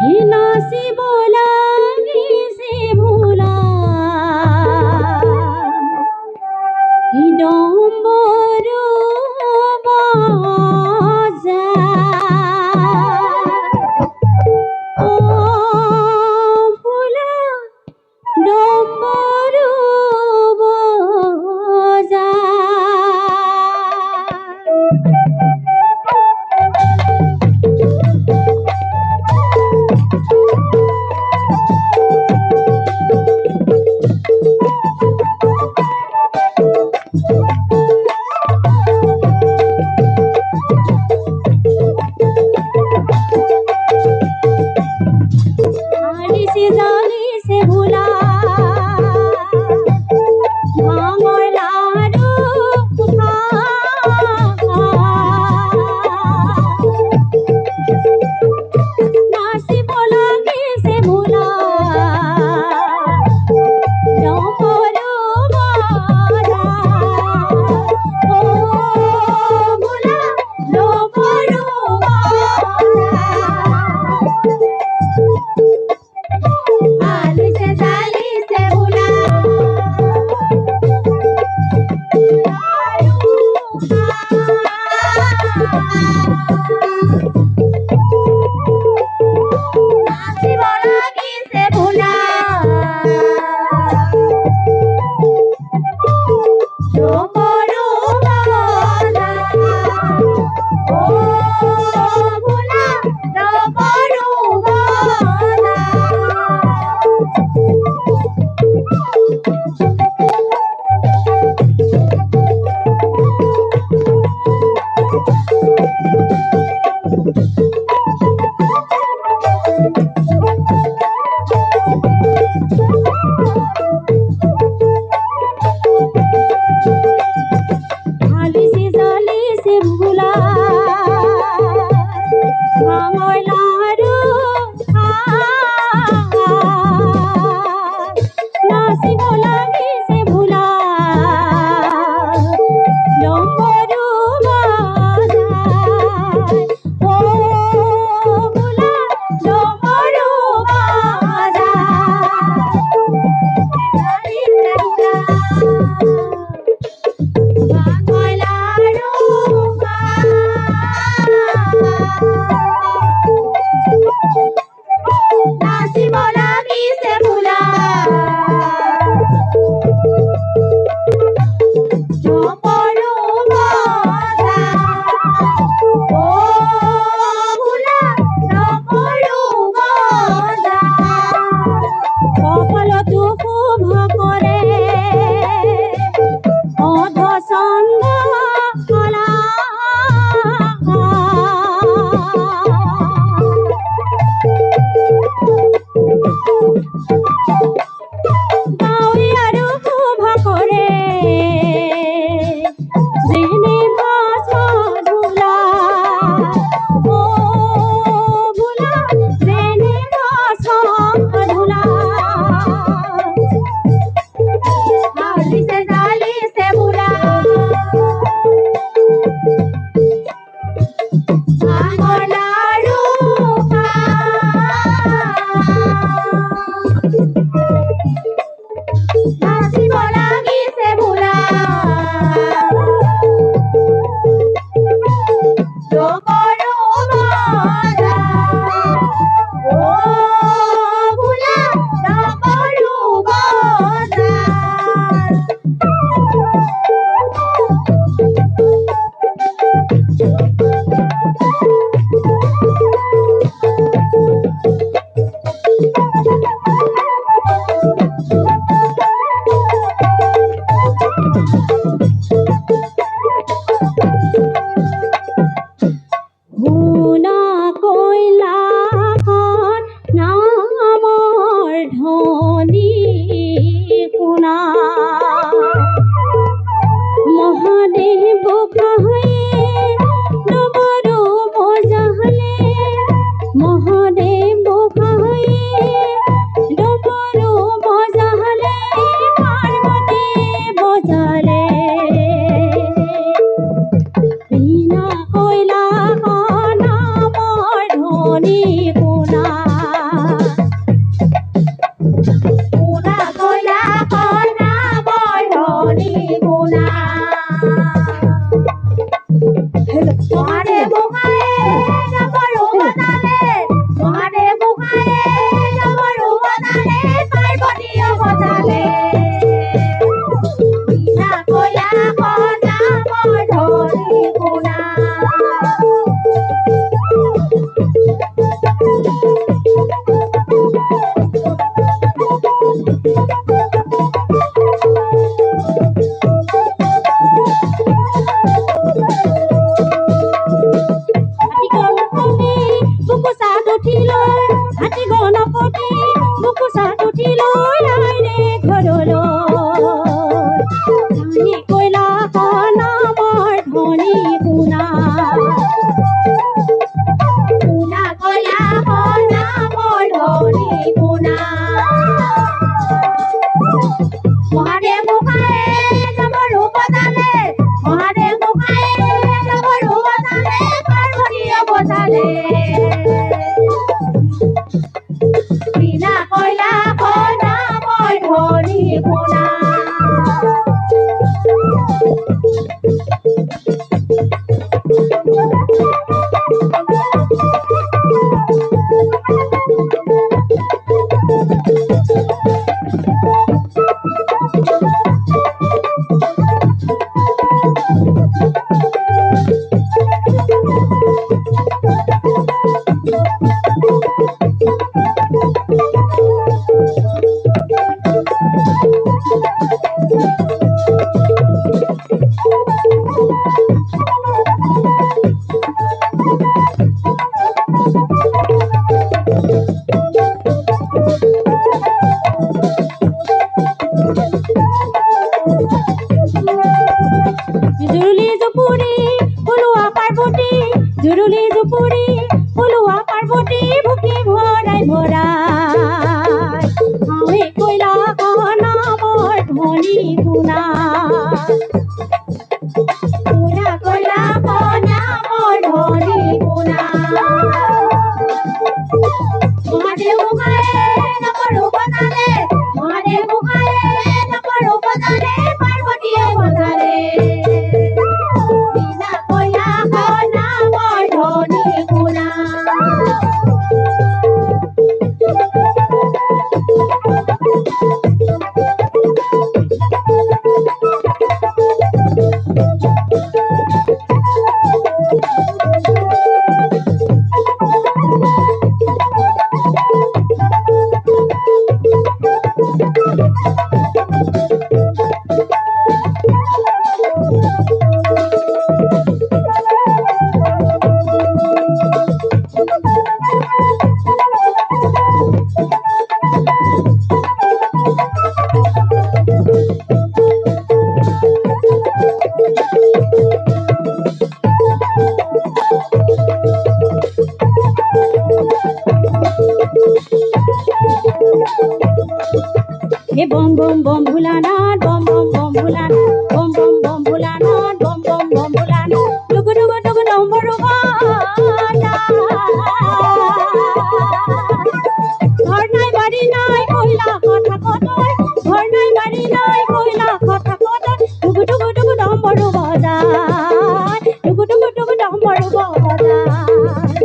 घिना से बोला से भूला कि डोंबरू बाजा ও ফুলা ডম্বরু বোঝা কোনা মহাদেৱ গোসাঁয়ে ডমৰু বজালে মহাদেৱ গোসাঁয়ে ডমৰু বজালে পাৰ্বতীয়ে বজালে বিনা কইলা কইনা মই ধৰি কোনা জুৰুলি জুপুৰি ফুলুৱা পাৰ্বতী ভুকি ভৰাই ভৰাই হাৱে কইলা কনা বৰ ধনী কোনা কোনা কইলা কনা বৰ ধনী কোনা মহাদেৱ গোসাঁয়ে ডমৰু বজালে মহাদেৱ গোসাঁয়ে ডমৰু বজালে পাৰ্বতীয়ে বজালে हे बम बम बम भोलानाथ बम बम बम भोलानाथ बम बम बम भोलानाथ बम बम बम भोलानाथ डुगु डुगु डुगु डमरू बाजा घर নাই বাড়ি নাই কইলা কথা কতই ঘর নাই বাড়ি নাই কইলা কথা কতই ডুগু ডুগু ডুগু ডমਰੂ বাজায় ডুগু ডুগু ডুগু ডমਰੂ বাজায়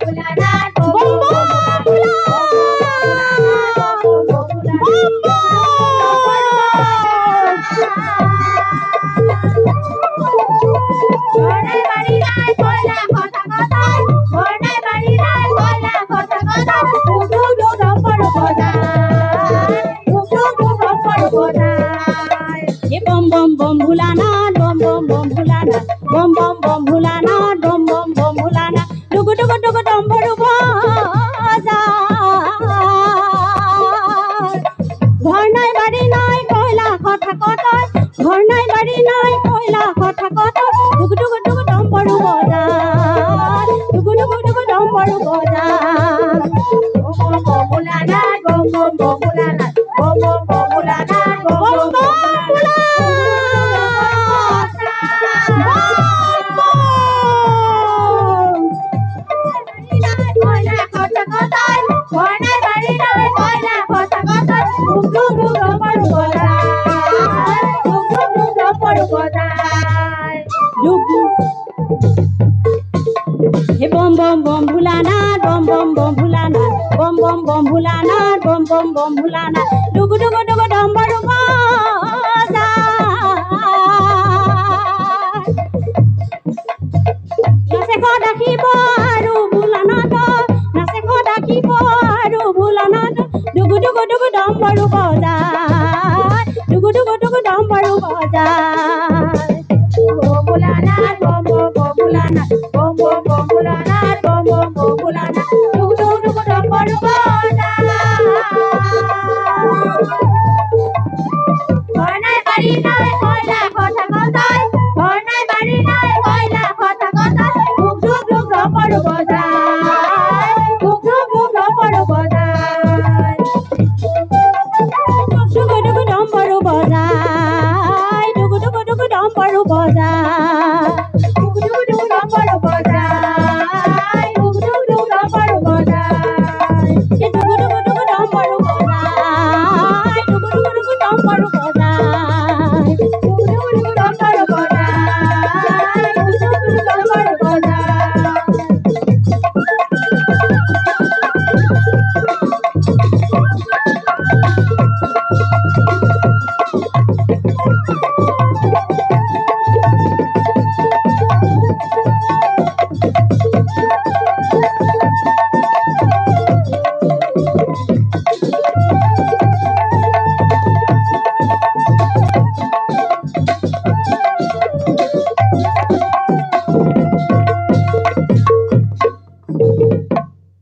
ভোলানাথ বম বম bom bom bom Bholanath bom bom bom Bholanath bom bom bom Bholanath bom bom bom Bholanath डुगु डुगु डुगु डमरू बाजाय घर নাই বাড়ি নাই কইলা কথা কতই ঘর নাই বাড়ি নাই কইলা কথা কতই ডুগু ডুগু ডুগু ডমਰੂ বাজায় ডুগু ডুগু ডুগু ডমਰੂ বাজায় bom bom Bholanath bom bom bom Bholanath bom bom bom Bholanath bom bom हे बम बम बम भोलानाथ बम बम बम भोलानाथ बम बम बम भोलानाथ बम बम बम भोलानाथ डुगु डुगु डुगु डमरू बाजाय नाचे खदाखिब आरु भोलानाथ नाचे खदाखिब आरु भोलानाथ डुगु डुगु डुगु डमरू बाजाय डुगु डुगु डुगु डमरू बाजाय भोलानाथ बम बम बम Bholanath bom bom bom Bholanath bom bom bom Bholanath डुगु डुगु डुगु डमरू